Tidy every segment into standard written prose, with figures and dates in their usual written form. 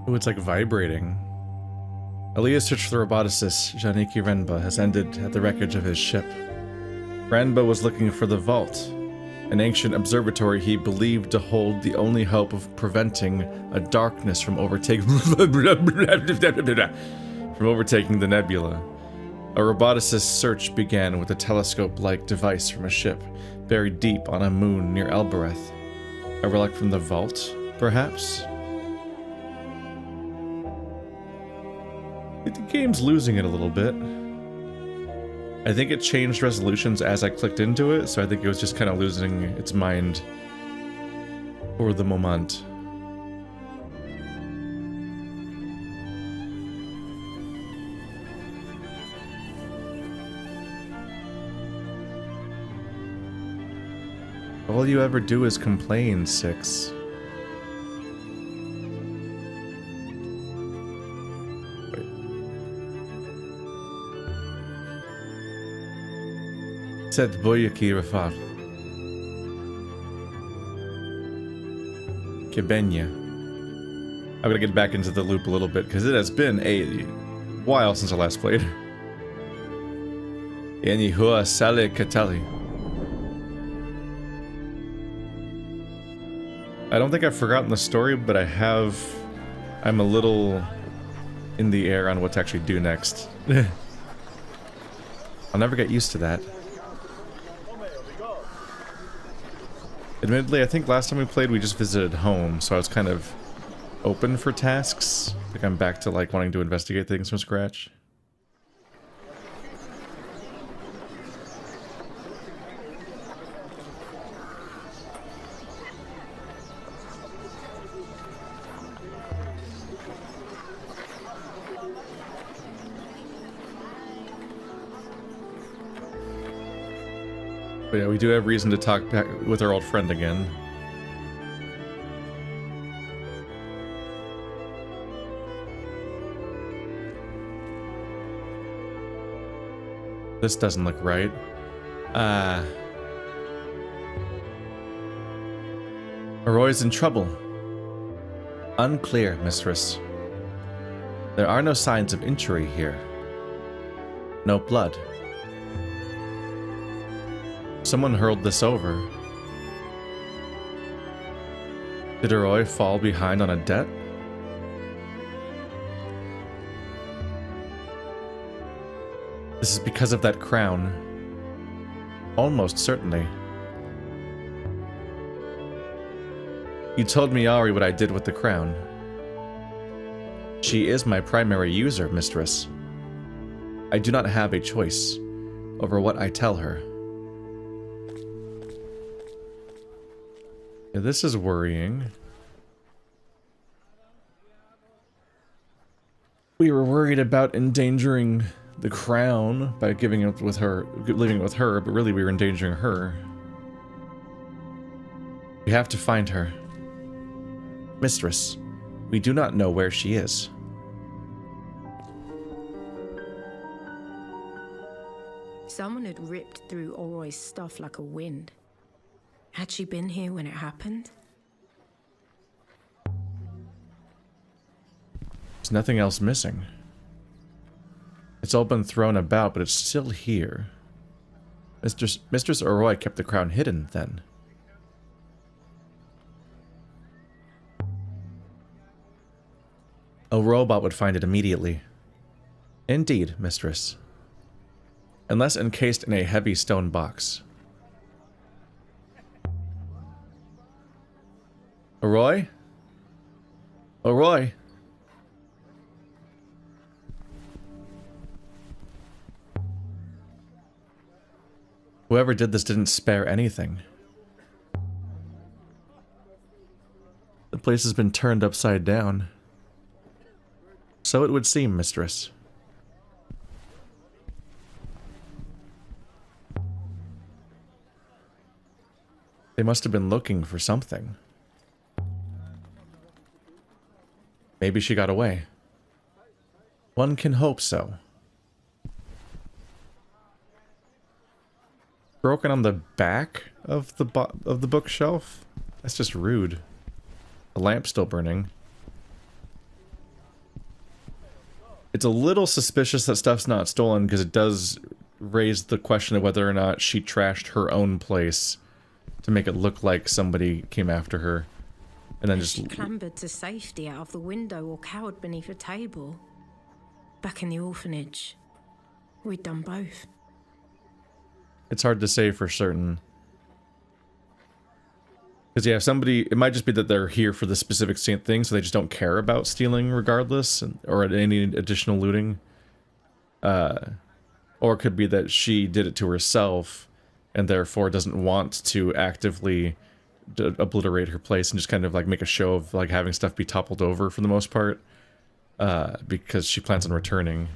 Oh, it's like vibrating. Aliya's search for the roboticist, Janiki Renba, has ended at the wreckage of his ship. Renba was looking for the vault, an ancient observatory he believed to hold the only hope of preventing a darkness from overtaking the Nebula. A roboticist's search began with a telescope-like device from a ship buried deep on a moon near Elbereth. A relic from the vault, perhaps? The game's losing it a little bit. I think it changed resolutions as I clicked into it, so I think it was just kind of losing its mind for the moment. All you ever do is complain, 6. Said Boyaki Rafat. Kibenya. I'm gonna get back into the loop a little bit because it has been a while since I last played. Yani Hua Sale Katali. I don't think I've forgotten the story, but I have. I'm a little in the air on what to actually do next. I'll never get used to that. Admittedly, I think last time we played, we just visited home, so I was kind of open for tasks. Like I'm back to like wanting to investigate things from scratch. But yeah, we do have reason to talk back with our old friend again. This doesn't look right. Roy's in trouble. Unclear, mistress. There are no signs of injury here. No blood. Someone hurled this over. Did Roy fall behind on a debt? This is because of that crown. Almost certainly. You told Miari what I did with the crown. She is my primary user, mistress. I do not have a choice over what I tell her. Yeah, this is worrying. We were worried about endangering the crown by giving it with her, leaving it with her, but really we were endangering her. We have to find her. Mistress, we do not know where she is. Someone had ripped through Oroy's stuff like a wind. Had she been here when it happened? There's nothing else missing. It's all been thrown about, but it's still here. Mistress Oroy kept the crown hidden, then. A robot would find it immediately. Indeed, mistress. Unless encased in a heavy stone box. Oroy? Oroy? Whoever did this didn't spare anything. The place has been turned upside down. So it would seem, mistress. They must have been looking for something. Maybe she got away. One can hope so. Broken on the back of the bookshelf? That's just rude. The lamp's still burning. It's a little suspicious that stuff's not stolen, because it does raise the question of whether or not she trashed her own place to make it look like somebody came after her. And then just... She clambered to safety out of the window or cowered beneath a table. Back in the orphanage, we'd done both. It's hard to say for certain. Because, yeah, if somebody... It might just be that they're here for the specific thing, so they just don't care about stealing regardless, or any additional looting. Or it could be that she did it to herself, and therefore doesn't want to actively obliterate her place and just kind of, like, make a show of, like, having stuff be toppled over for the most part. Because she plans on returning.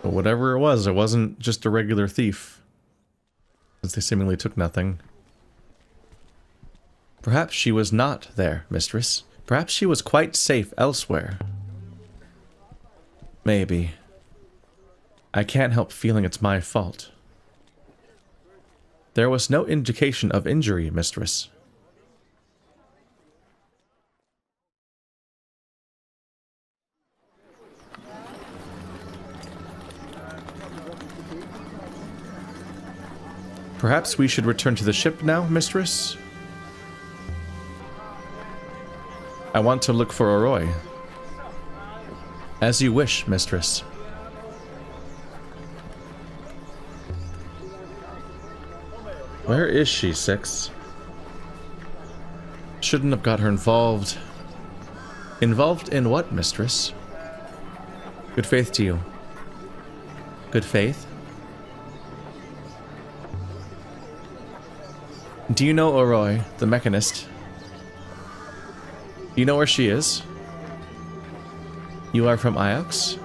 But whatever it wasn't just a regular thief. Since they seemingly took nothing. Perhaps she was not there, mistress. Perhaps she was quite safe elsewhere. Maybe. I can't help feeling it's my fault. There was no indication of injury, mistress. Perhaps we should return to the ship now, mistress? I want to look for Oroi. As you wish, mistress. Where is she, Six? Shouldn't have got her involved. Involved in what, mistress? Good faith to you. Good faith? Do you know Oroi, the mechanist? Do you know where she is? You are from Iox?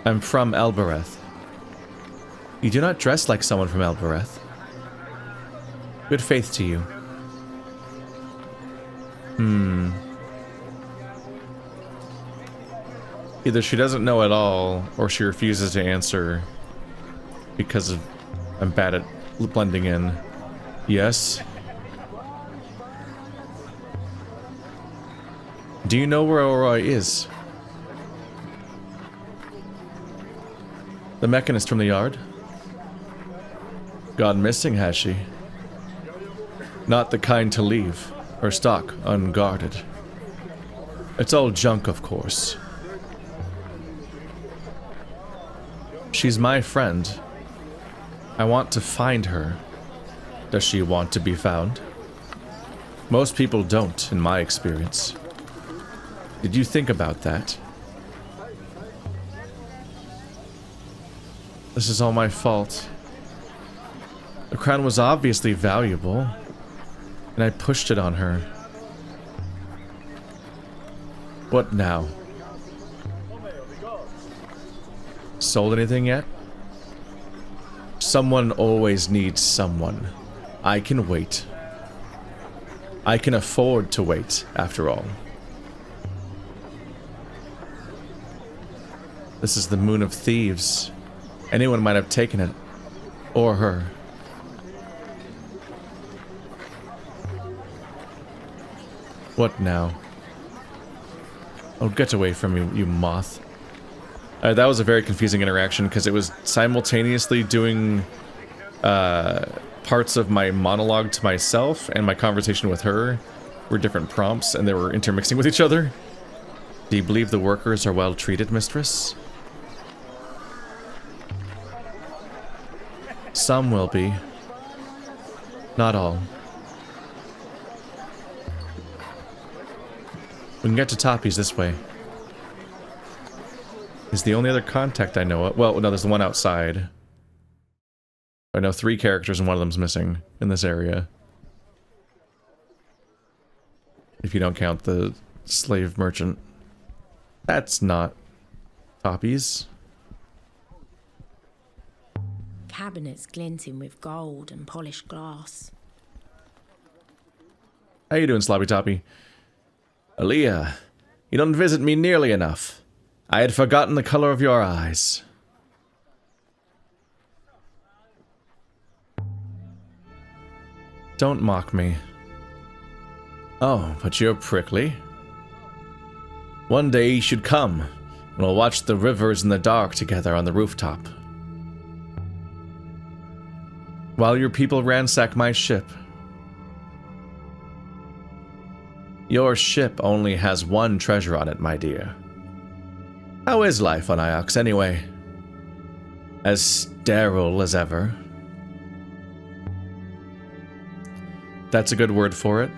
I'm from Elbereth. You do not dress like someone from Elbereth. Good faith to you. Either she doesn't know at all, or she refuses to answer because I'm bad at blending in. Yes? Do you know where Oroi is? The mechanist from the yard? Gone missing, has she? Not the kind to leave her stock unguarded. It's all junk, of course. She's my friend. I want to find her. Does she want to be found? Most people don't, in my experience. Did you think about that? This is all my fault. The crown was obviously valuable, and I pushed it on her. What now? Sold anything yet? Someone always needs someone. I can wait. I can afford to wait, after all. This is the Moon of Thieves. Anyone might have taken it. Or her. What now? Oh, get away from me, you moth. That was a very confusing interaction, because it was simultaneously doing parts of my monologue to myself and my conversation with her were different prompts, and they were intermixing with each other. Do you believe the workers are well treated, mistress? Some will be. Not all. We can get to Toppy's this way. He's the only other contact I know of. Well, no, there's the one outside. I know 3 characters and one of them's missing in this area. If you don't count the slave merchant. That's not Toppy's. Cabinets glinting with gold and polished glass. How you doing, Sloppy Toppy? Aliya, you don't visit me nearly enough. I had forgotten the color of your eyes. Don't mock me. Oh, but you're prickly. One day you should come, and we'll watch the rivers in the dark together on the rooftop. While your people ransack my ship. Your ship only has one treasure on it, my dear. How is life on Iox, anyway? As sterile as ever? That's a good word for it.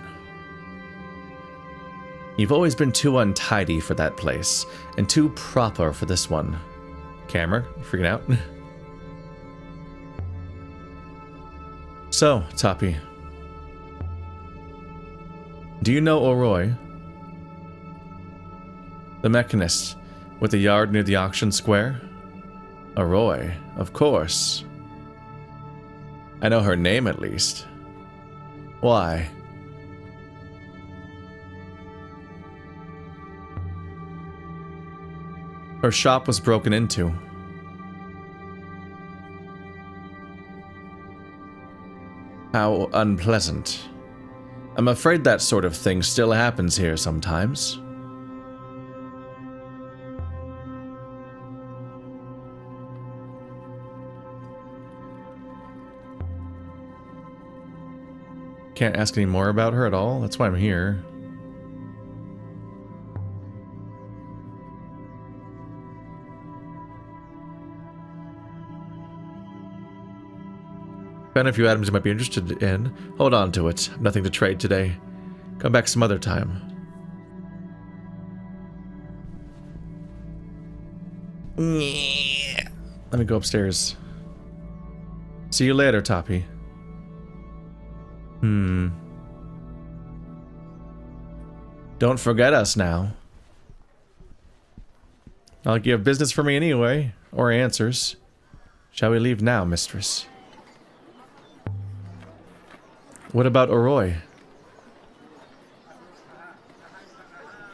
You've always been too untidy for that place, and too proper for this one. Camera, you freaking out? So, Toppy. Do you know Oroi? The mechanist, with the yard near the auction square? Oroi, of course. I know her name at least. Why? Her shop was broken into. How unpleasant. I'm afraid that sort of thing still happens here sometimes. Can't ask any more about her at all? That's why I'm here. Found a few items you might be interested in. Hold on to it. Nothing to trade today. Come back some other time. Let me go upstairs. See you later, Toppy. Don't forget us now. Not like you have business for me anyway, or answers. Shall we leave now, mistress? What about Oroi?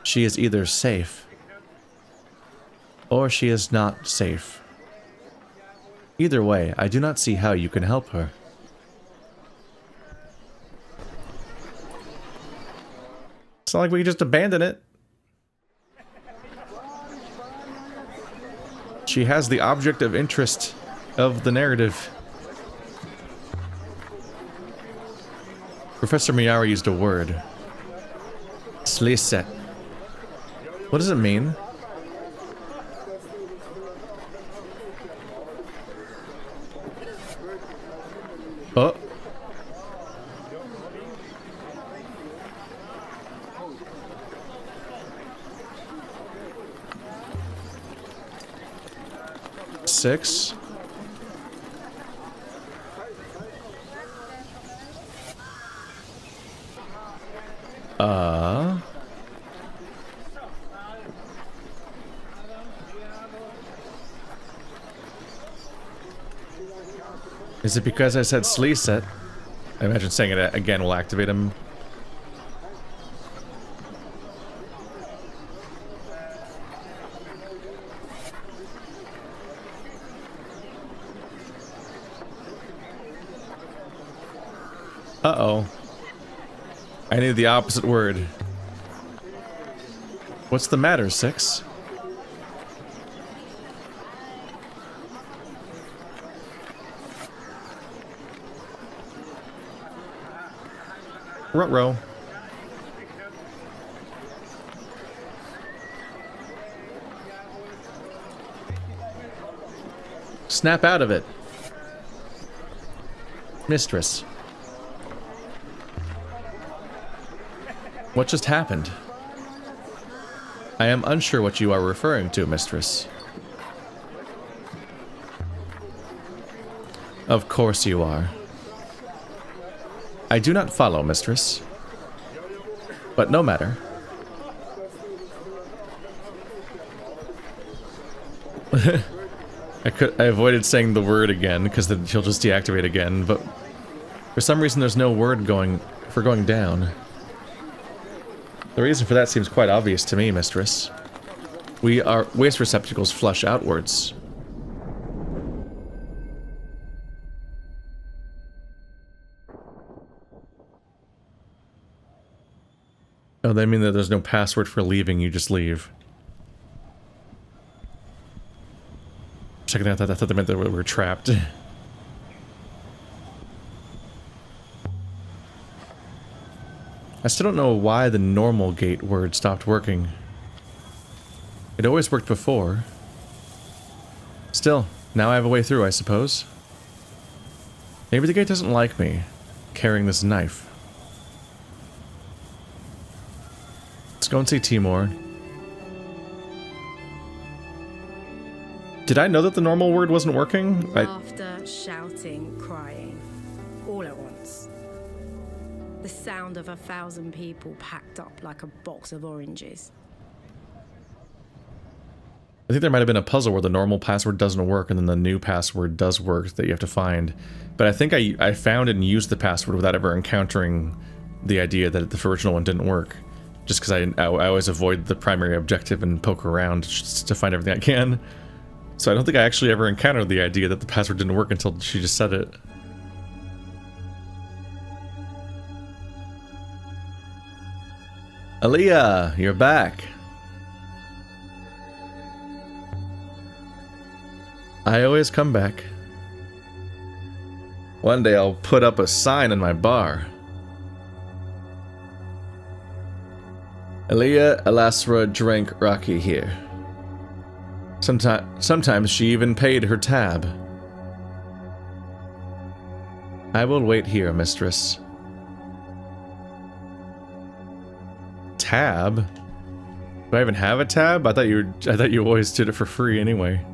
She is either safe, or she is not safe. Either way, I do not see how you can help her. It's not like we just abandon it. She has the object of interest of the narrative. Professor Miyara used a word. Sliset. What does it mean? Oh. Six. Is it because I said Sliset? I imagine saying it again will activate him. Uh-oh. I need the opposite word. What's the matter, Six? Ruh-roh. Snap out of it. Mistress. What just happened? I am unsure what you are referring to, mistress. Of course you are. I do not follow, mistress. But no matter. I avoided saying the word again because then she'll just deactivate again, but for some reason there's no word going down. The reason for that seems quite obvious to me, mistress. Our waste receptacles flush outwards. Oh, they mean that there's no password for leaving, you just leave. Checking out that I thought they meant that we were trapped. I still don't know why the normal gate word stopped working. It always worked before. Still, now I have a way through, I suppose. Maybe the gate doesn't like me, carrying this knife. Let's go and see Timor. Did I know that the normal word wasn't working? Laughter, shouting, crying, all at once. The sound of 1,000 people packed up like a box of oranges. I think there might have been a puzzle where the normal password doesn't work and then the new password does work that you have to find. But I think I found and used the password without ever encountering the idea that the original one didn't work. Just because I always avoid the primary objective and poke around just to find everything I can. So I don't think I actually ever encountered the idea that the password didn't work until she just said it. Aliya, you're back. I always come back. One day I'll put up a sign in my bar. Aliya Elasra drank Rocky here. Sometimes she even paid her tab. I will wait here, mistress. Tab? Do I even have a tab? I thought you always did it for free anyway.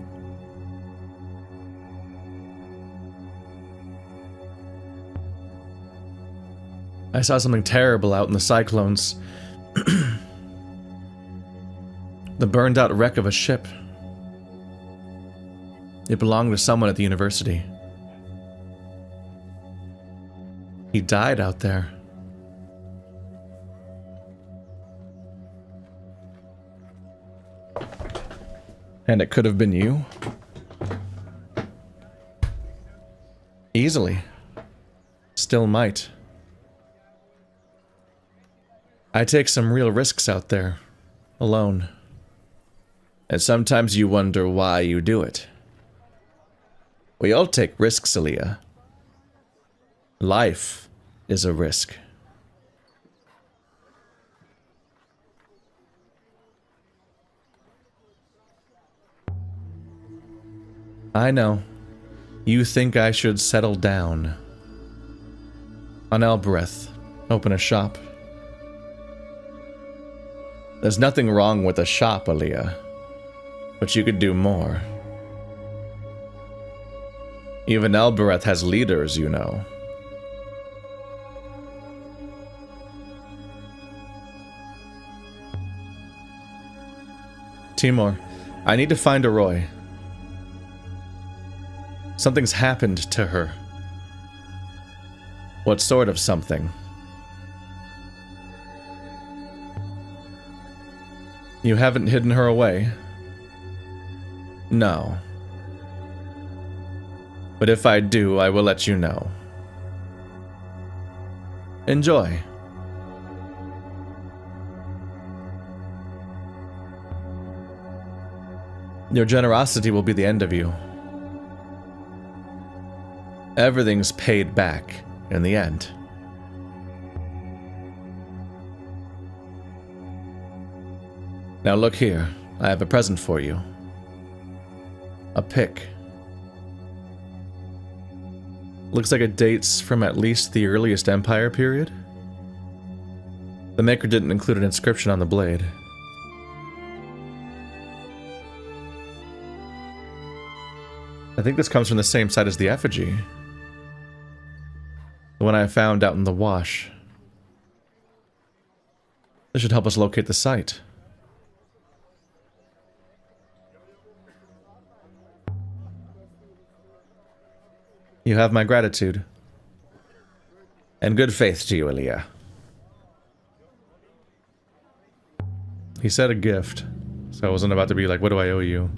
I saw something terrible out in the cyclones. The burned out wreck of a ship. It belonged to someone at the university. He died out there. And it could have been you? Easily. Still might. I take some real risks out there, alone. And sometimes you wonder why you do it. We all take risks, Aliya. Life is a risk. I know. You think I should settle down. On Elbereth, open a shop. There's nothing wrong with a shop, Aliya. But you could do more. Even Elbereth has leaders, you know. Timor, I need to find Roy. Something's happened to her. What sort of something? You haven't hidden her away? No. But if I do, I will let you know. Enjoy. Your generosity will be the end of you. Everything's paid back in the end. Now look here, I have a present for you. A pick. Looks like it dates from at least the earliest Empire period. The maker didn't include an inscription on the blade. I think this comes from the same site as the effigy. The one I found out in the wash. This should help us locate the site. You have my gratitude. And good faith to you, Aliya. He said a gift, so I wasn't about to be like, what do I owe you?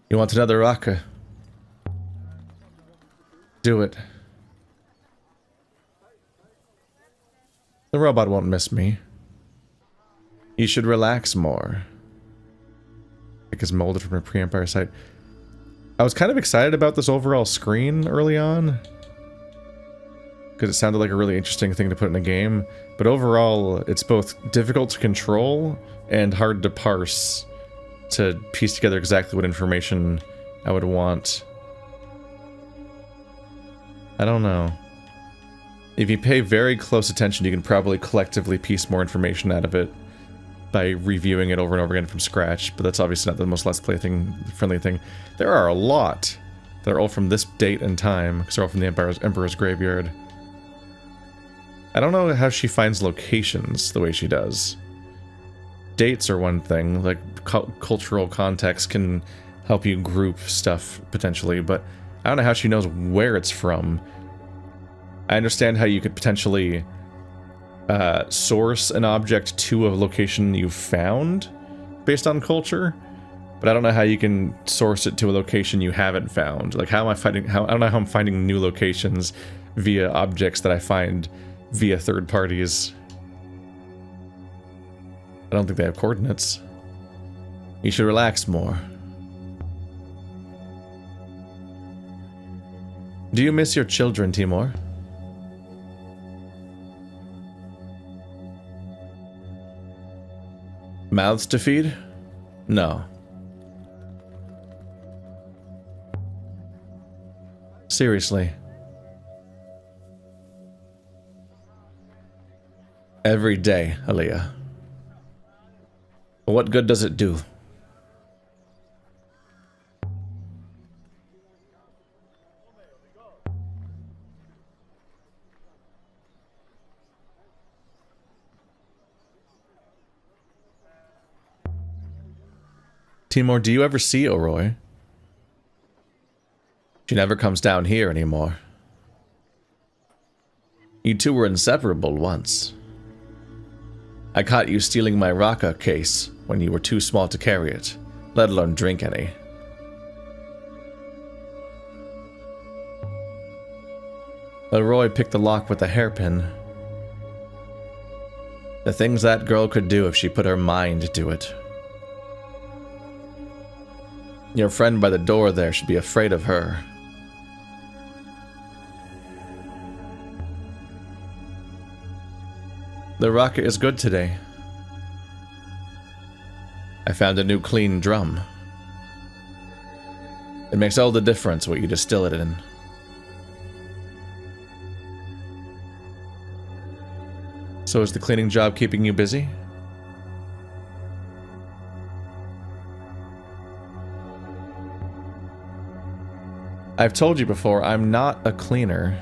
You want another raka? Do it. The robot won't miss me. You should relax more. It is molded from a pre-Empire site. I was kind of excited about this overall screen early on, because it sounded like a really interesting thing to put in a game, but overall it's both difficult to control and hard to parse to piece together exactly what information I would want. I don't know. If you pay very close attention, you can probably collectively piece more information out of it by reviewing it over and over again from scratch, but that's obviously not the most Let's Play friendly thing. There are a lot that are all from this date and time, because they're all from the Emperor's Graveyard. I don't know how she finds locations the way she does. Dates are one thing, like cultural context can help you group stuff potentially, but I don't know how she knows where it's from. I understand how you could potentially source an object to a location you found based on culture, but I don't know how you can source it to a location you haven't found. Like, how am I finding? I don't know how I'm finding new locations via objects that I find via third parties. I don't think they have coordinates. You should relax more. Do you miss your children, Timor? Mouths to feed? No. Seriously. Every day, Aliya. What good does it do? Timor, do you ever see Oroy? She never comes down here anymore. You two were inseparable once. I caught you stealing my Raka case when you were too small to carry it, let alone drink any. Oroy picked the lock with a hairpin. The things that girl could do if she put her mind to it. Your friend by the door there should be afraid of her. The rocket is good today. I found a new clean drum. It makes all the difference what you distill it in. So is the cleaning job keeping you busy? I've told you before, I'm not a cleaner.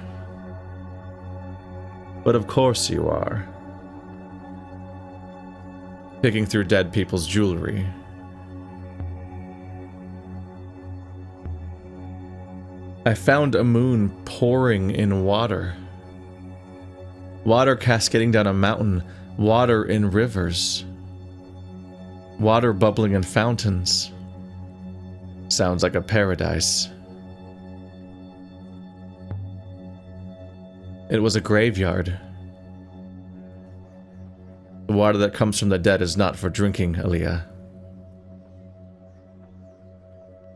But of course you are. Picking through dead people's jewelry. I found a moon pouring in water. Water cascading down a mountain. Water in rivers. Water bubbling in fountains. Sounds like a paradise. It was a graveyard. The water that comes from the dead is not for drinking, Aliya.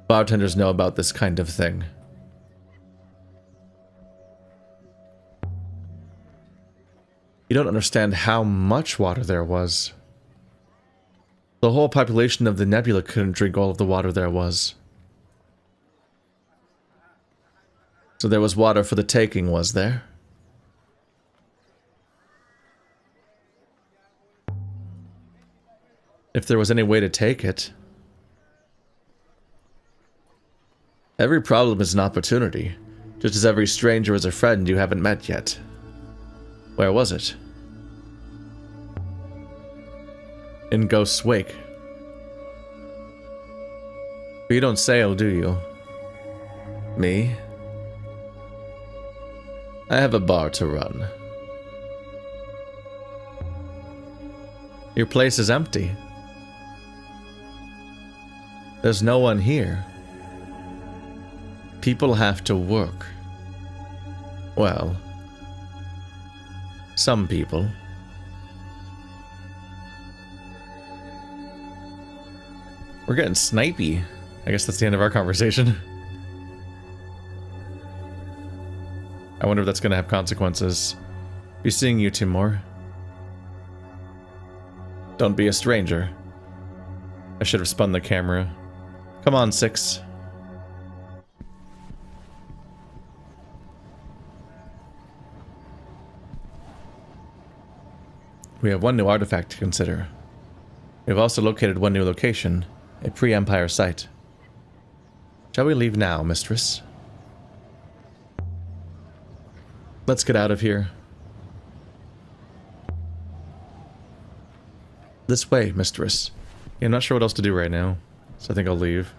Bartenders know about this kind of thing. You don't understand how much water there was. The whole population of the Nebula couldn't drink all of the water there was. So there was water for the taking, was there? If there was any way to take it. Every problem is an opportunity, just as every stranger is a friend you haven't met yet. Where was it? In Ghost's wake. But you don't sail, do you? Me? I have a bar to run. Your place is empty. There's no one here. People have to work. Well, some people. We're getting snipey. I guess that's the end of our conversation. I wonder if that's going to have consequences. Be seeing you, Timor. Don't be a stranger. I should have spun the camera. Come on, 6. We have one new artifact to consider. We have also located one new location, a pre-Empire site. Shall we leave now, mistress? Let's get out of here. This way, mistress. Yeah, I'm not sure what else to do right now, so I think I'll leave.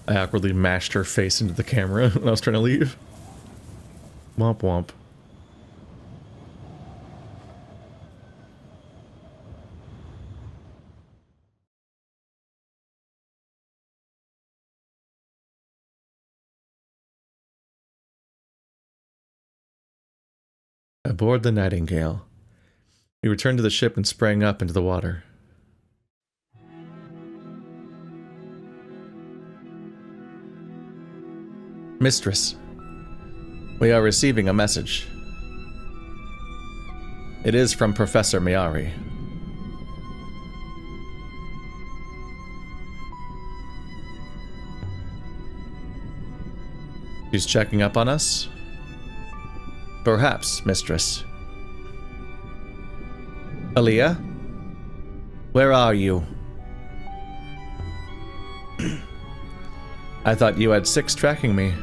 I awkwardly mashed her face into the camera when I was trying to leave. Womp womp. Aboard the Nightingale. We returned to the ship and sprang up into the water. Mistress, we are receiving a message. It is from Professor Miari. She's checking up on us? Perhaps, mistress. Aliya? Where are you? I thought you had 6 tracking me.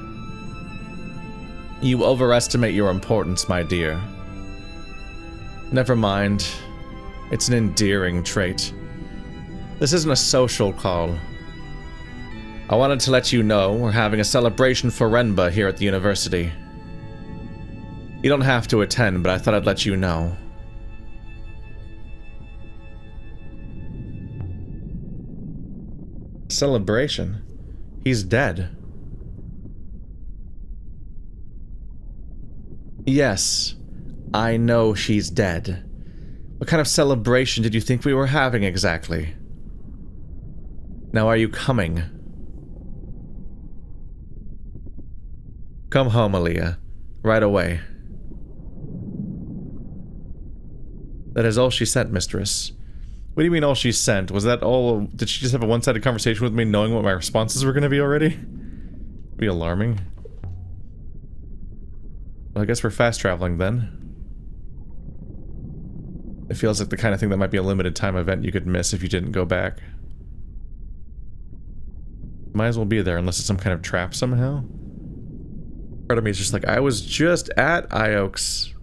You overestimate your importance, my dear. Never mind. It's an endearing trait. This isn't a social call. I wanted to let you know we're having a celebration for Renba here at the university. You don't have to attend, but I thought I'd let you know. Celebration? He's dead. Yes, I know she's dead. What kind of celebration did you think we were having exactly? Now are you coming? Come home, Aliya. Right away. That is all she sent, mistress. What do you mean all she sent? Was that all? Did she just have a one-sided conversation with me knowing what my responses were going to be already? Be alarming. Well, I guess we're fast traveling then. It feels like the kind of thing that might be a limited time event you could miss if you didn't go back. Might as well be there unless it's some kind of trap somehow. Part of me is just like, I was just at Iox.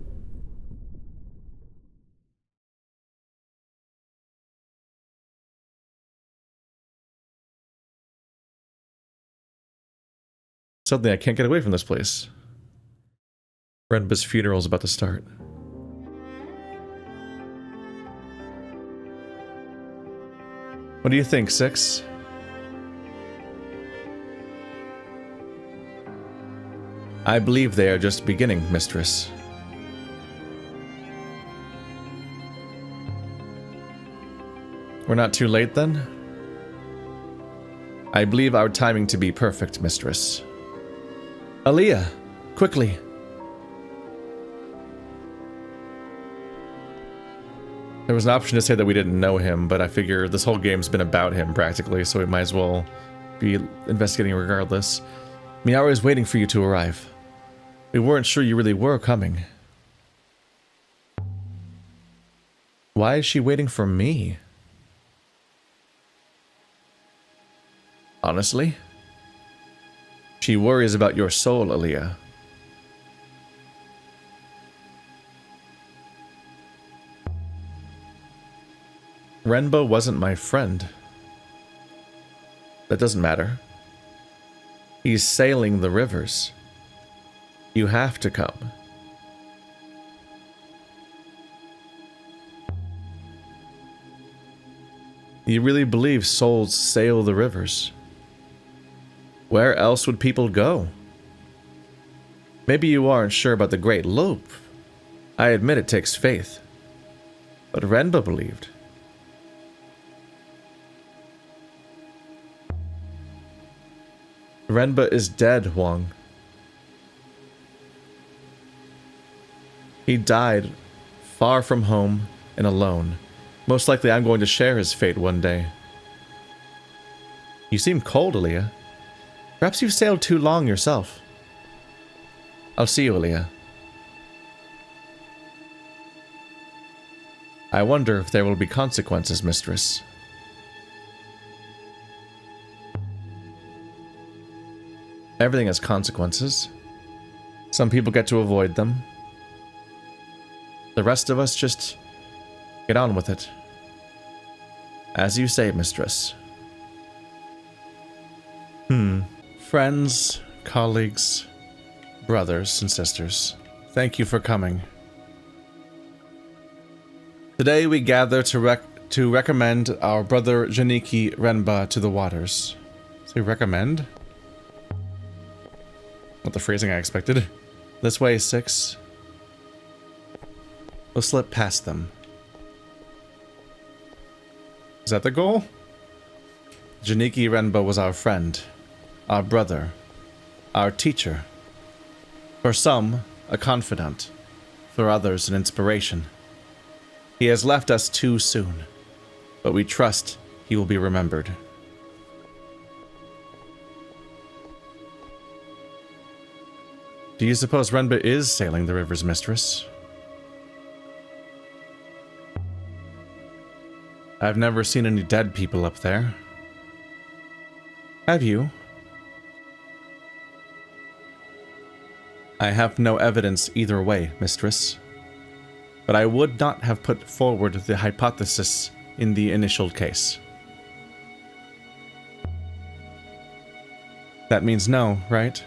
Suddenly I can't get away from this place. Renba's funeral is about to start. What do you think, 6? I believe they are just beginning, mistress. We're not too late then? I believe our timing to be perfect, mistress. Aliya, quickly. There was an option to say that we didn't know him, but I figure this whole game's been about him practically, so we might as well be investigating regardless. Miari is waiting for you to arrive. We weren't sure you really were coming. Why is she waiting for me? Honestly? She worries about your soul, Aliya. Renba wasn't my friend. That doesn't matter. He's sailing the rivers. You have to come. You really believe souls sail the rivers? Where else would people go? Maybe you aren't sure about the Great Loop. I admit it takes faith. But Renba believed. Renba is dead, Huang. He died far from home and alone. Most likely I'm going to share his fate one day. You seem cold, Aliya. Perhaps you've sailed too long yourself. I'll see you, Aliya. I wonder if there will be consequences, mistress. Everything has consequences. Some people get to avoid them. The rest of us just get on with it. As you say, mistress. Friends, colleagues, brothers and sisters, thank you for coming. Today we gather to recommend our brother Janiki Renba to the waters. Say recommend? Not the phrasing I expected. This way, 6. We'll slip past them. Is that the goal? Janiki Renba was our friend, our brother, our teacher. For some, a confidant. For others, an inspiration. He has left us too soon, but we trust he will be remembered. Do you suppose Renba is sailing the river's mistress? I've never seen any dead people up there. Have you? I have no evidence either way, mistress. But I would not have put forward the hypothesis in the initial case. That means no, right?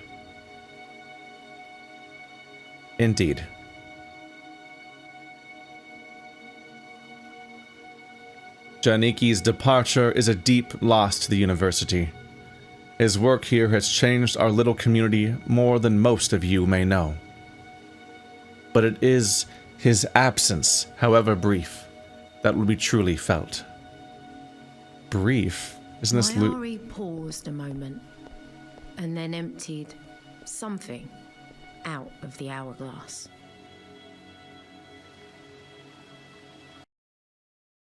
Indeed. Janiki's departure is a deep loss to the university. His work here has changed our little community more than most of you may know. But it is his absence, however brief, that will be truly felt. Brief? Isn't this Mayari paused a moment and then emptied something out of the hourglass.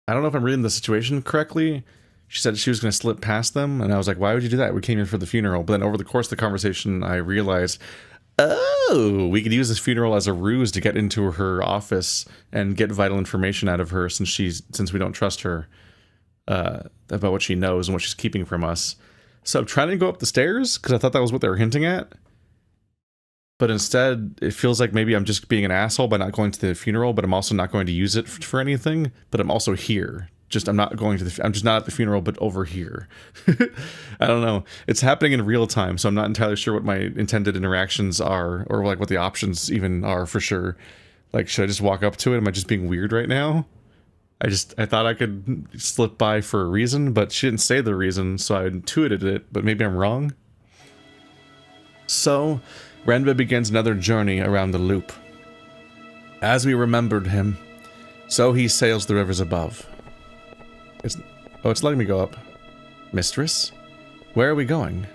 I don't know if I'm reading the situation correctly. She said she was going to slip past them, and I was like, why would you do that? We came here for the funeral. But then over the course of the conversation, I realized, oh, we could use this funeral as a ruse to get into her office and get vital information out of her since we don't trust her about what she knows and what she's keeping from us. So I'm trying to go up the stairs because I thought that was what they were hinting at. But instead, it feels like maybe I'm just being an asshole by not going to the funeral, but I'm also not going to use it for anything. But I'm also here. I'm just not at the funeral, but over here. I don't know. It's happening in real time, so I'm not entirely sure what my intended interactions are, or like what the options even are for sure. Like, should I just walk up to it? Am I just being weird right now? I thought I could slip by for a reason, but she didn't say the reason, so I intuited it, but maybe I'm wrong. So, Renba begins another journey around the loop. As we remembered him, so he sails the rivers above. It's letting me go up. Mistress? Where are we going?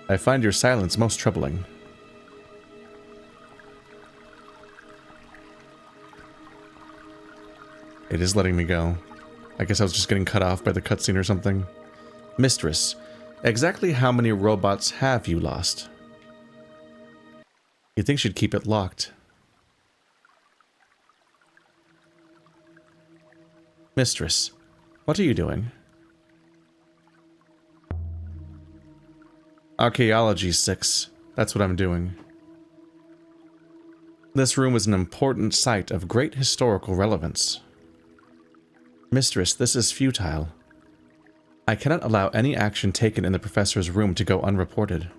I find your silence most troubling. It is letting me go. I guess I was just getting cut off by the cutscene or something. Mistress, exactly how many robots have you lost? You'd think she'd keep it locked. Mistress, what are you doing? Archaeology 6. That's what I'm doing. This room is an important site of great historical relevance. Mistress, this is futile. I cannot allow any action taken in the professor's room to go unreported.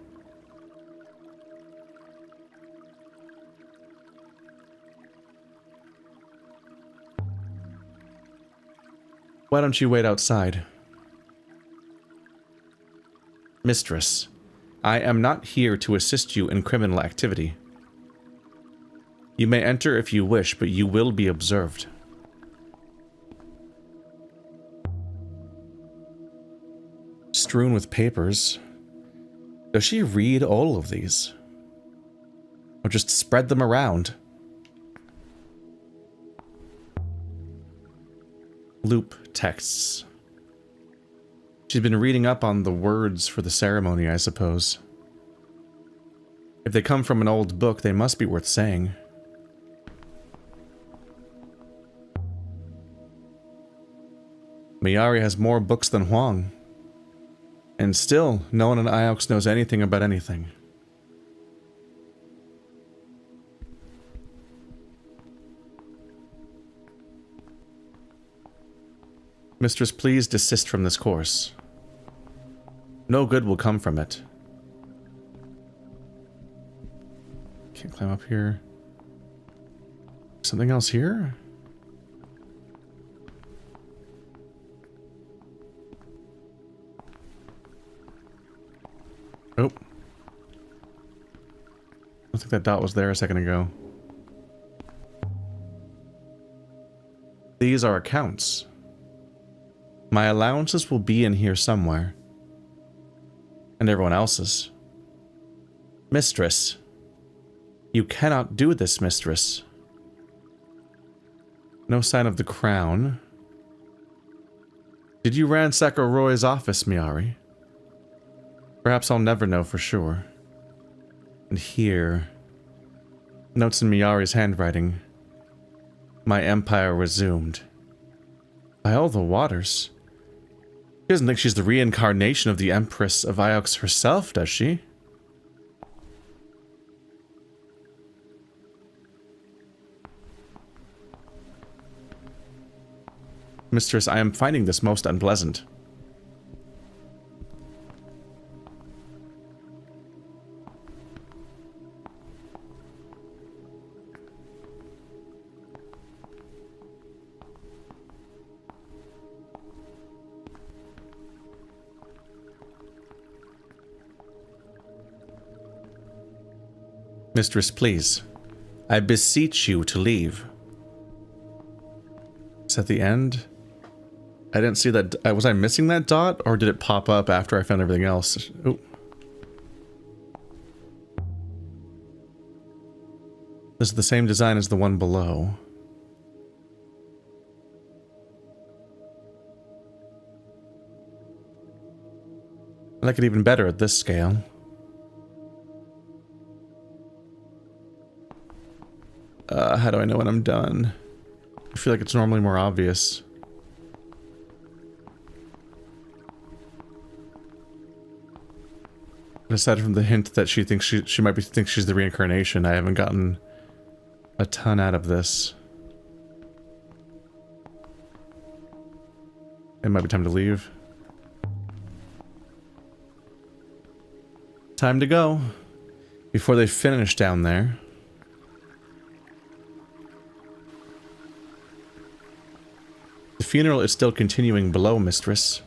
Why don't you wait outside? Mistress, I am not here to assist you in criminal activity. You may enter if you wish, but you will be observed. strewn with papers. Does she read all of these? Or just spread them around? Loop texts. She's been reading up on the words for the ceremony, I suppose. If they come from an old book, they must be worth saying. Miyari has more books than Huang. And still, no one in Iox knows anything about anything. Mistress, please desist from this course. No good will come from it. Can't climb up here. Something else here? Oh. I don't think that dot was there a second ago. These are accounts. My allowances will be in here somewhere. And everyone else's. Mistress. You cannot do this, mistress. No sign of the crown. Did you ransack Roy's office, Miyari? Perhaps I'll never know for sure. And here... Notes in Miyari's handwriting. My empire resumed. By all the waters. She doesn't think she's the reincarnation of the Empress of Iox herself, does she? Mistress, I am finding this most unpleasant. Mistress, please. I beseech you to leave. Is that the end? I didn't see that. Was I missing that dot, or did it pop up after I found everything else? Oh. This is the same design as the one below. I like it even better at this scale. How do I know when I'm done? I feel like it's normally more obvious. Aside from the hint that she thinks she might think she's the reincarnation, I haven't gotten a ton out of this. It might be time to leave. Time to go. Before they finish down there. The funeral is still continuing below, mistress.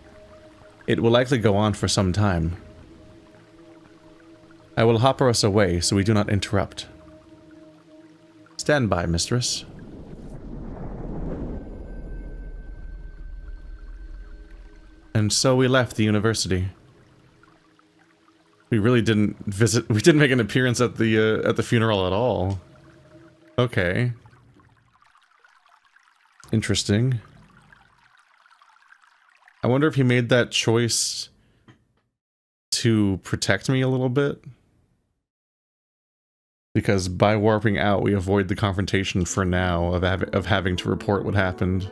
It will likely go on for some time. I will hopper us away so we do not interrupt. Stand by, mistress. And so we left the university. We really didn't visit. We didn't make an appearance at the funeral at all. Okay. Interesting. I wonder if he made that choice to protect me a little bit. Because by warping out, we avoid the confrontation for now of having to report what happened.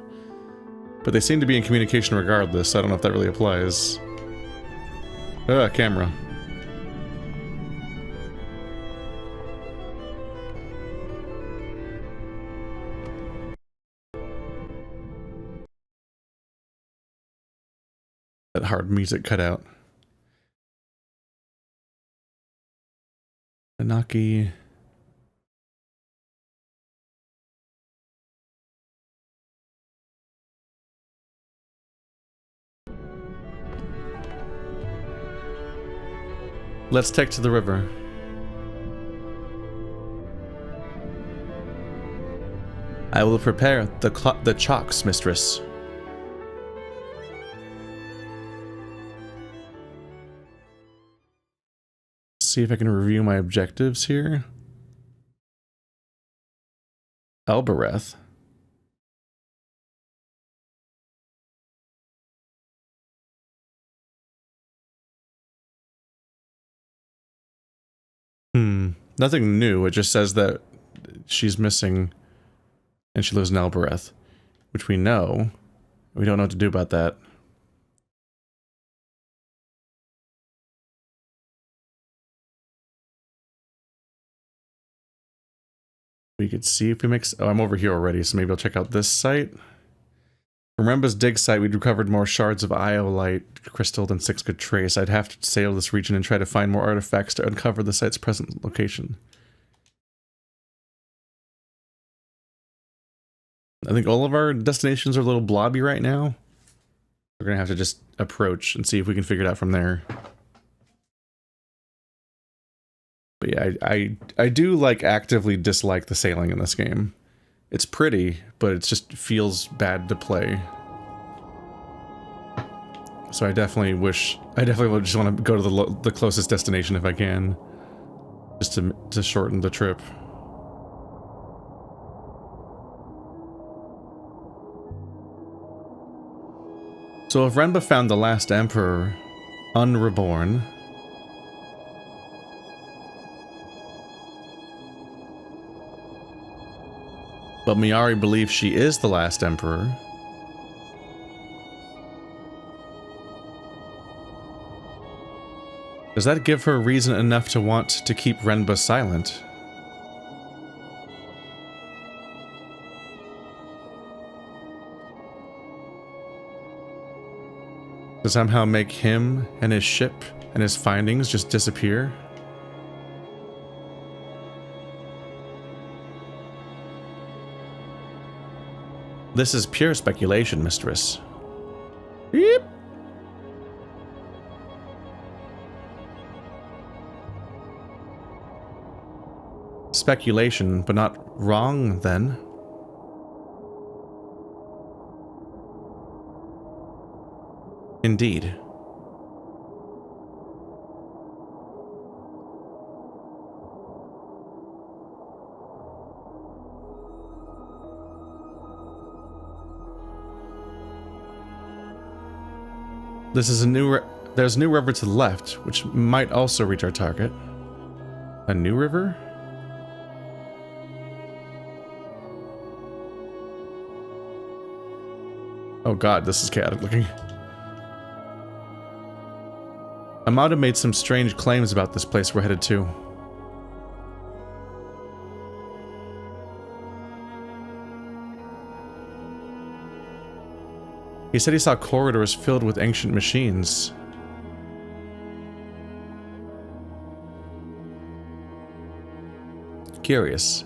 But they seem to be in communication regardless, so I don't know if that really applies. Camera. That hard music cut out. Anaki. Let's take to the river. I will prepare the chalks, mistress. see if I can review my objectives here. Elbereth. Nothing new. It just says that she's missing and she lives in Elbereth, which we know. We don't know what to do about that. We could see if we make... Oh, I'm over here already, so maybe I'll check out this site. From Renba's dig site, we'd recovered more shards of iolite crystal than 6 could trace. I'd have to sail this region and try to find more artifacts to uncover the site's present location. I think all of our destinations are a little blobby right now. We're gonna have to just approach and see if we can figure it out from there. But yeah, I do like actively dislike the sailing in this game. It's pretty, but it just feels bad to play. So I definitely would just want to go to the closest destination if I can, just to shorten the trip. So if Renba found the last emperor unreborn, but Miari believes she is the last emperor, does that give her reason enough to want to keep Renba silent? To somehow make him and his ship and his findings just disappear? This is pure speculation, mistress. Yep. Speculation, but not wrong, then. Indeed. There's a new river to the left, which might also reach our target. A new river? Oh god, this is chaotic looking. Amada made some strange claims about this place we're headed to. He said he saw corridors filled with ancient machines. Curious.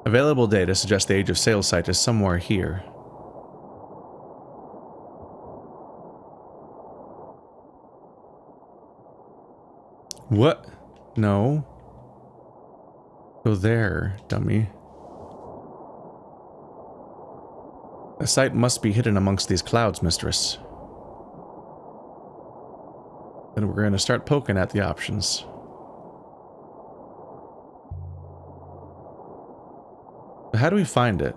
Available data suggests the Age of Sail site is somewhere here. What? No. Go there, dummy. The site must be hidden amongst these clouds, mistress. Then we're going to start poking at the options. How do we find it?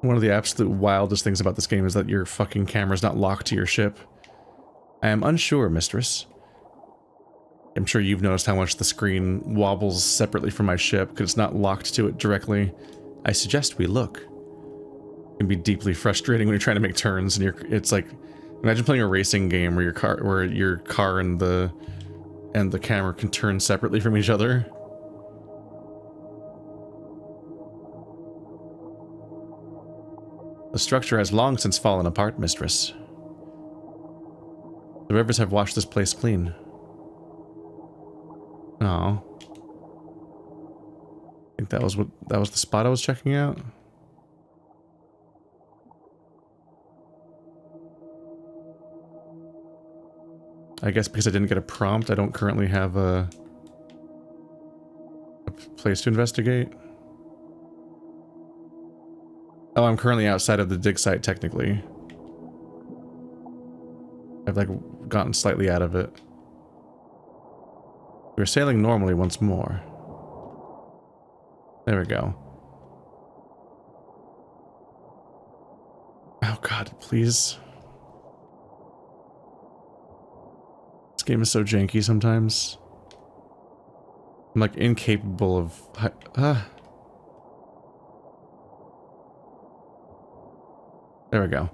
One of the absolute wildest things about this game is that your fucking camera's not locked to your ship. I am unsure, mistress. I'm sure you've noticed how much the screen wobbles separately from my ship because it's not locked to it directly. I suggest we look. It can be deeply frustrating when you're trying to make turns and it's like, imagine playing a racing game where your car and the camera can turn separately from each other. The structure has long since fallen apart, mistress. The rivers have washed this place clean. Oh. I think that was the spot I was checking out. I guess because I didn't get a prompt, I don't currently have a place to investigate. Oh, I'm currently outside of the dig site, technically. I've, like, gotten slightly out of it. We're sailing normally once more. There we go. Oh god, please. This game is so janky sometimes. I'm like incapable of... There we go.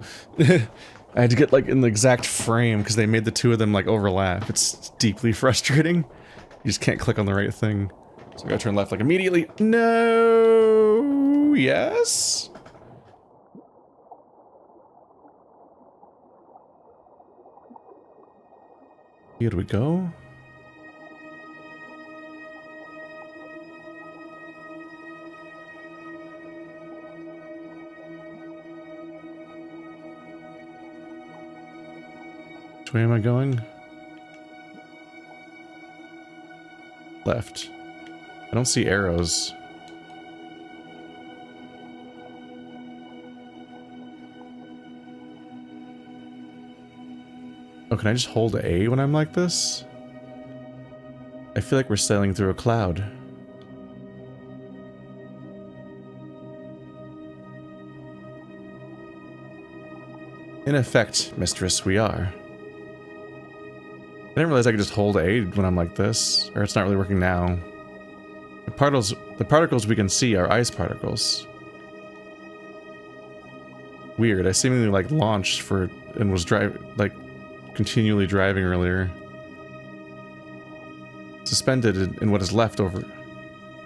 I had to get like in the exact frame because they made the two of them like overlap. It's deeply frustrating. You just can't click on the right thing. So I gotta turn left like immediately. No! Yes? Here we go. Which way am I going? Left. I don't see arrows. Oh, can I just hold A when I'm like this? I feel like we're sailing through a cloud. In effect, mistress, we are. I didn't realize I could just hold A when I'm like this, or it's not really working now. The particles we can see are ice particles. Weird, I seemingly like launched for and was continually driving earlier. Suspended in what is left over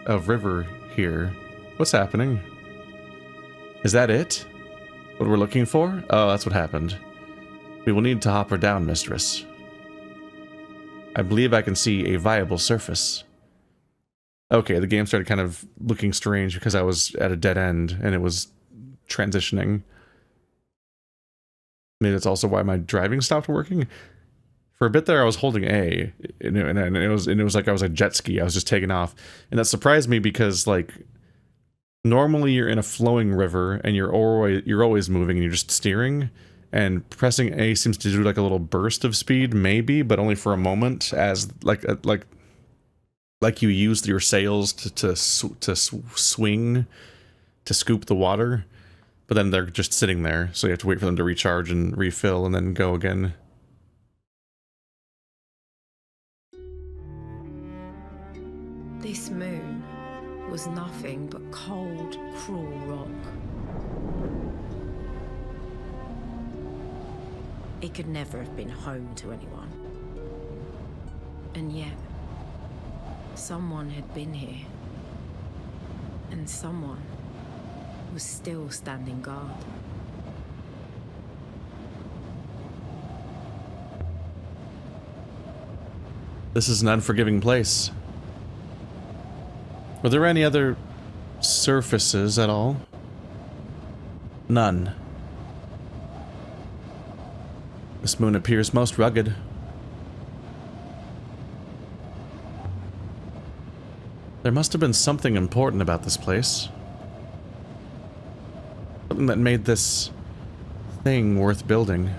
of river here. What's happening? Is that it? What we're looking for? Oh, that's what happened. We will need to hop her down, mistress. I believe I can see a viable surface. Okay, the game started kind of looking strange because I was at a dead end and it was transitioning. Maybe that's also why my driving stopped working. For a bit there, I was holding A, and it was like I was a jet ski. I was just taking off, and that surprised me because like normally you're in a flowing river and you're always moving and you're just steering. And pressing A seems to do like a little burst of speed, maybe, but only for a moment, as like you use your sails to swing to scoop the water. But then they're just sitting there, so you have to wait for them to recharge and refill and then go again. This moon was nothing but cold, cruel rock. It could never have been home to anyone. And yet, someone had been here. And someone was still standing guard. This is an unforgiving place. Were there any other surfaces at all? None. This moon appears most rugged. There must have been something important about this place. Something that made this thing worth building.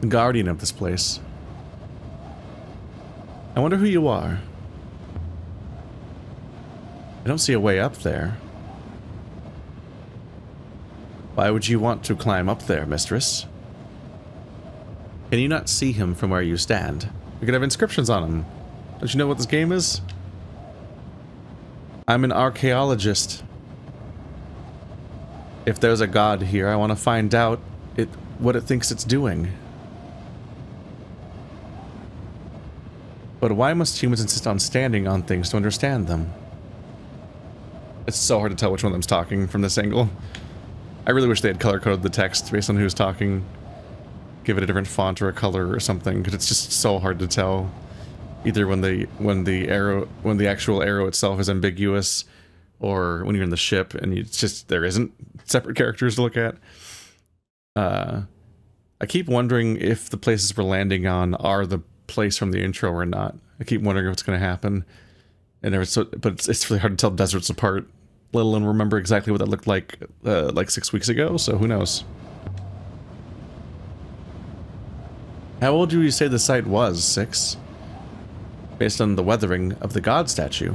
The guardian of this place. I wonder who you are. I don't see a way up there. Why would you want to climb up there, mistress? Can you not see him from where you stand? We could have inscriptions on him. Don't you know what this game is? I'm an archaeologist. If there's a god here, I want to find out what it thinks it's doing. But why must humans insist on standing on things to understand them? It's so hard to tell which one of them's talking from this angle. I really wish they had color-coded the text based on who's talking. Give it a different font or a color or something, because it's just so hard to tell. Either when the actual arrow itself is ambiguous, or when you're in the ship and it's just there isn't separate characters to look at. I keep wondering if the places we're landing on are the place from the intro or not. I keep wondering if it's going to happen. And but it's really hard to tell deserts apart, let alone remember exactly what that looked like 6 weeks ago, so who knows. How old do you say the site was, 6? Based on the weathering of the god statue.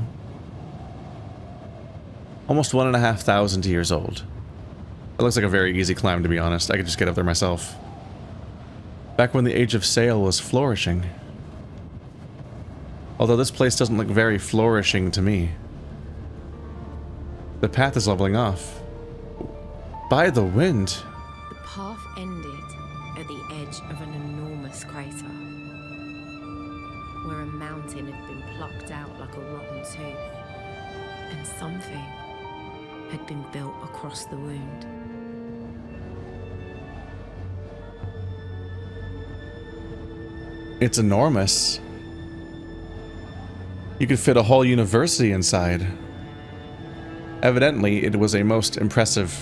Almost 1,500 years old. It looks like a very easy climb, to be honest. I could just get up there myself. Back when the age of sail was flourishing. Although this place doesn't look very flourishing to me. The path is leveling off. By the wind. The path ended at the edge of an enormous crater, where a mountain had been plucked out like a rotten tooth, and something had been built across the wound. It's enormous. You could fit a whole university inside. Evidently, it is a most impressive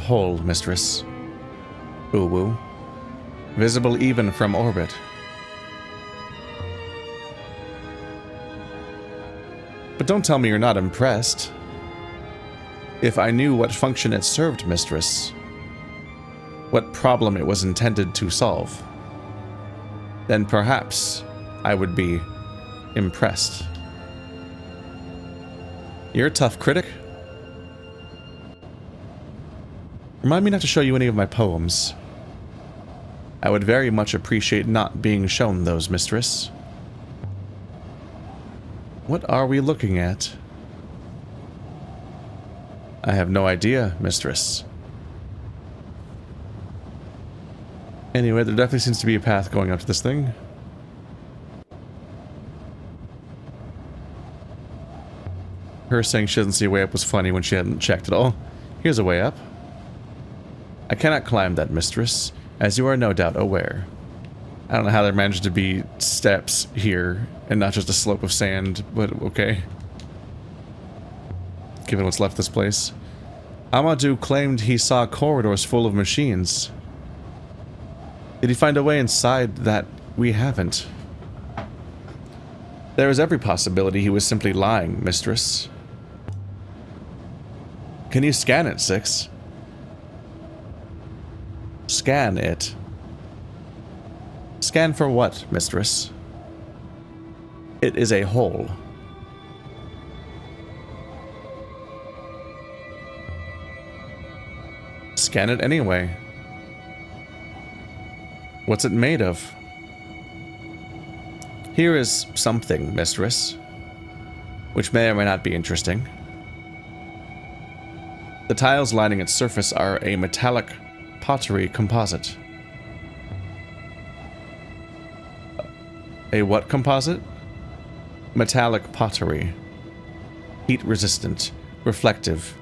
hole, mistress. Woo. Visible even from orbit. But don't tell me you're not impressed. If I knew what function it served, mistress, what problem it was intended to solve, then perhaps I would be impressed. You're a tough critic. Remind me not to show you any of my poems. I would very much appreciate not being shown those, mistress. What are we looking at? I have no idea, mistress. Anyway, there definitely seems to be a path going up to this thing. Her saying she doesn't see a way up was funny when she hadn't checked at all. Here's a way up. I cannot climb that, mistress, as you are no doubt aware. I don't know how there managed to be steps here and not just a slope of sand, but okay. Given what's left of this place. Amadou claimed he saw corridors full of machines. Did he find a way inside that we haven't? There is every possibility he was simply lying, mistress. Can you scan it, 6? Scan it. Scan for what, mistress? It is a hole. Scan it anyway. What's it made of? Here is something, mistress, which may or may not be interesting. The tiles lining its surface are a metallic pottery composite. A what composite? Metallic pottery. Heat resistant, reflective,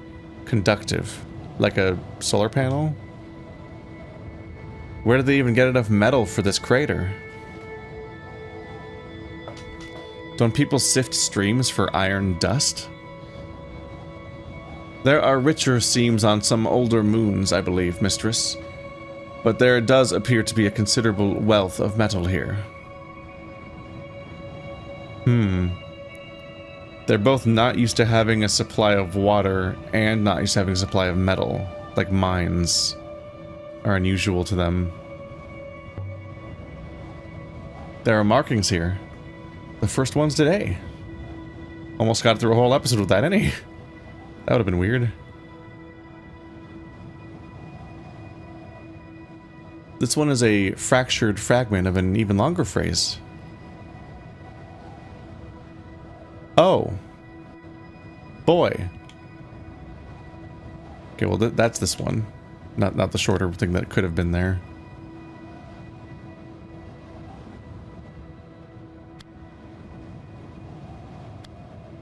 conductive, like a solar panel? Where did they even get enough metal for this crater? Don't people sift streams for iron dust? There are richer seams on some older moons, I believe, mistress. But there does appear to be a considerable wealth of metal here. They're both not used to having a supply of water and not used to having a supply of metal. Like mines are unusual to them. There are markings here. The first ones today. Almost got through a whole episode with that, That would have been weird. This one is a fractured fragment of an even longer phrase. Oh. Boy. Okay, well that's this one. Not the shorter thing that could have been there.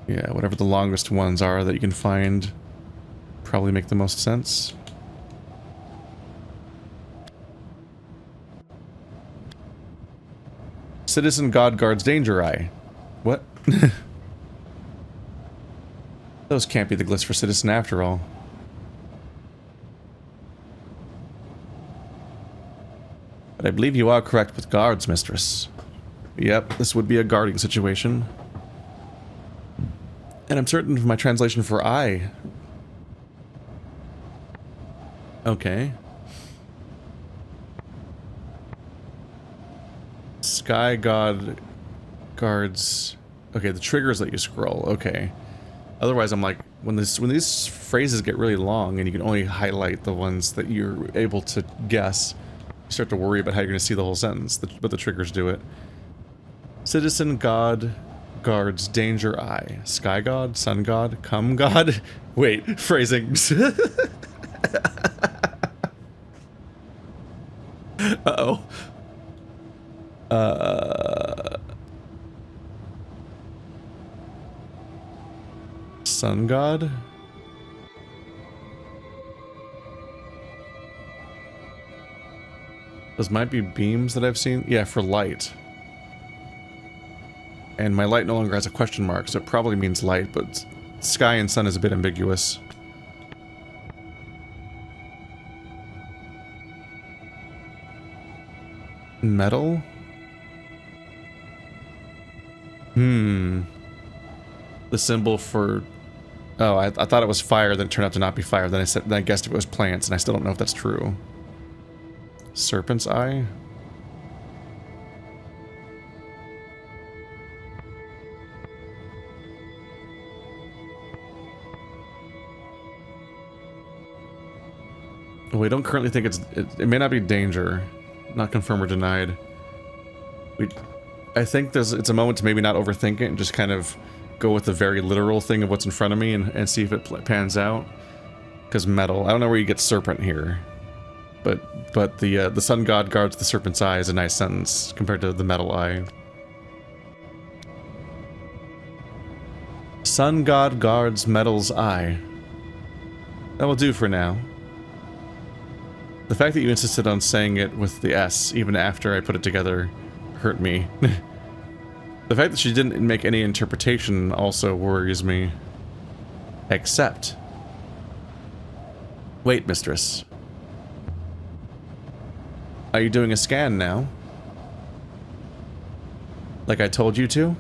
Yeah, whatever the longest ones are that you can find probably make the most sense. Citizen God guards danger eye. What? Those can't be the glyphs for citizen after all. But I believe you are correct with guards, mistress. Yep, this would be a guarding situation. And I'm certain of my translation for eye. Okay. Sky God guards. Okay, the triggers let you scroll. Okay. Otherwise, I'm like, when these phrases get really long and you can only highlight the ones that you're able to guess, you start to worry about how you're going to see the whole sentence, but the triggers do it. Citizen God guards danger eye. Sky God, sun God, come God. Wait, phrasings. Uh-oh. Sun God? Those might be beams that I've seen. Yeah, for light. And my light no longer has a question mark, so it probably means light, but sky and sun is a bit ambiguous. Metal? The symbol for... Oh, I thought it was fire, then it turned out to not be fire. Then I guessed it was plants, and I still don't know if that's true. Serpent's eye? We don't currently think it may not be danger. Not confirmed or denied. I think it's a moment to maybe not overthink it and just kind of go with the very literal thing of what's in front of me and see if it pans out. Because metal, I don't know where you get serpent here, but the sun god guards the serpent's eye is a nice sentence compared to the metal eye. Sun god guards metal's eye. That will do for now. The fact that you insisted on saying it with the S, even after I put it together, hurt me. The fact that she didn't make any interpretation also worries me. Except... Wait, mistress. Are you doing a scan now? Like I told you to?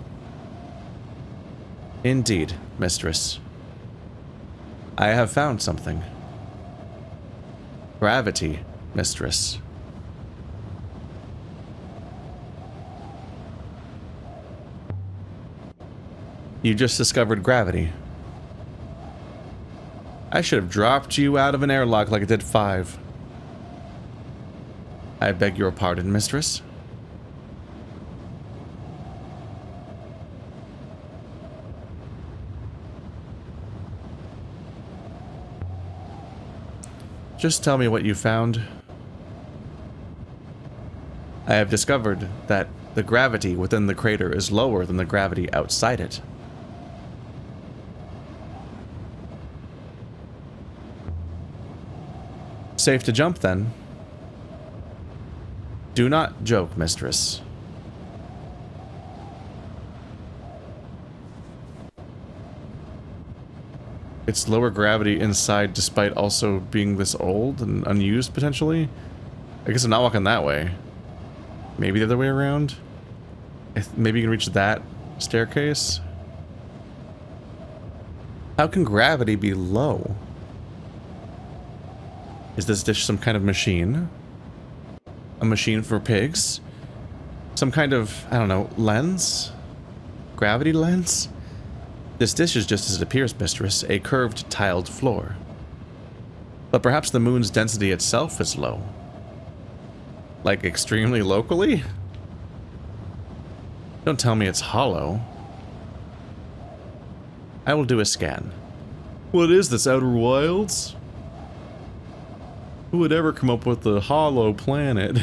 Indeed, mistress. I have found something. Gravity, mistress. You just discovered gravity. I should have dropped you out of an airlock like I did 5. I beg your pardon, mistress. Just tell me what you found. I have discovered that the gravity within the crater is lower than the gravity outside it. Safe to jump, then. Do not joke, mistress. It's lower gravity inside despite also being this old and unused, potentially? I guess I'm not walking that way. Maybe the other way around? Maybe you can reach that staircase? How can gravity be low? Is this dish some kind of machine? A machine for pigs? Some kind of, I don't know, lens? Gravity lens? This dish is just as it appears, mistress, a curved, tiled floor. But perhaps the moon's density itself is low. Like, extremely locally? Don't tell me it's hollow. I will do a scan. What is this, Outer Wilds? Who would ever come up with the hollow planet?